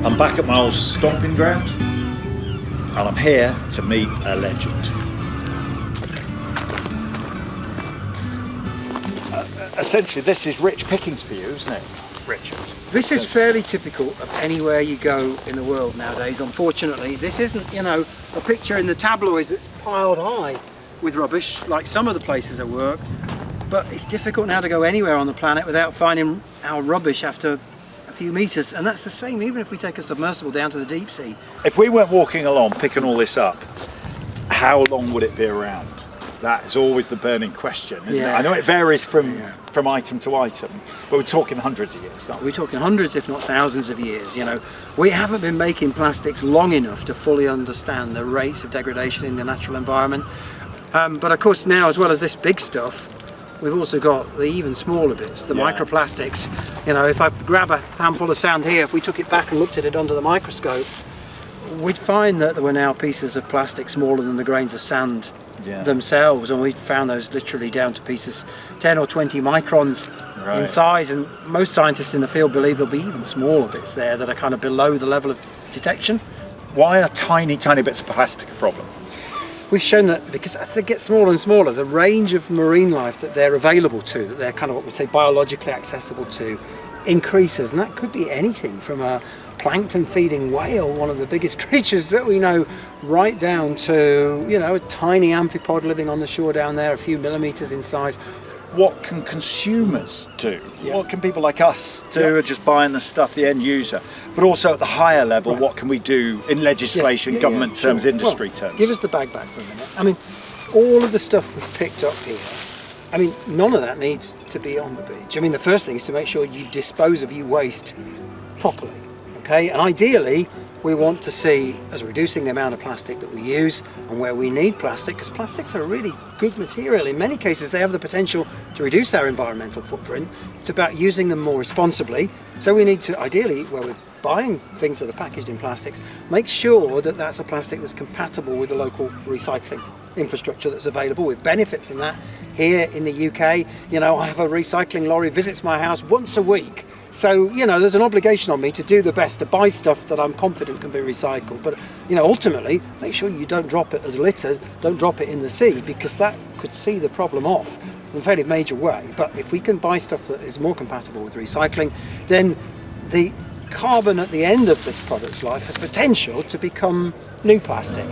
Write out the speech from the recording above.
I'm back at my old stomping ground and I'm here to meet a legend. Essentially this is rich pickings for you, isn't it, Richard? This is fairly typical of anywhere you go in the world nowadays. Unfortunately, this isn't, you know, a picture in the tabloids that's piled high with rubbish like some of the places I work, but it's difficult now to go anywhere on the planet without finding our rubbish after a few meters, and that's the same even if we take a submersible down to the deep sea. If we weren't walking along picking all this up, how long would it be around? That is always the burning question, isn't it? I know it varies from item to item, but we're talking hundreds of years, aren't we? We're talking hundreds, if not thousands of years. You know, we haven't been making plastics long enough to fully understand the rates of degradation in the natural environment. But of course now, as well as this big stuff, we've also got the even smaller bits, the microplastics. You know, if I grab a handful of sand here, if we took it back and looked at it under the microscope, we'd find that there were now pieces of plastic smaller than the grains of sand themselves, and we found those literally down to pieces 10 or 20 microns in size, and most scientists in the field believe there'll be even smaller bits there that are kind of below the level of detection. Why are tiny bits of plastic a problem? We've shown that because as they get smaller and smaller, the range of marine life that they're available to, that they're kind of what we say biologically accessible to, increases, and that could be anything from a plankton feeding whale, one of the biggest creatures that we know, right down to, you know, a tiny amphipod living on the shore down there, a few millimeters in size. What can consumers do? What can people like us do, just buying the stuff, the end user? But also at the higher level, what can we do in legislation, government terms, industry terms? Give us the bag back for a minute. I mean, all of the stuff we've picked up here, I mean, none of that needs to be on the beach. I mean, the first thing is to make sure you dispose of your waste properly. Okay, and ideally we want to see us reducing the amount of plastic that we use, and where we need plastic, because plastics are a really good material. In many cases they have the potential to reduce our environmental footprint. It's about using them more responsibly. So we need to, ideally, where we're buying things that are packaged in plastics, make sure that that's a plastic that's compatible with the local recycling infrastructure that's available. We benefit from that here in the UK. You know, I have a recycling lorry visits my house once a week. So, you know, there's an obligation on me to do the best, to buy stuff that I'm confident can be recycled. But, you know, ultimately, make sure you don't drop it as litter, don't drop it in the sea, because that could see the problem off in a fairly major way. But if we can buy stuff that is more compatible with recycling, then the carbon at the end of this product's life has potential to become new plastic.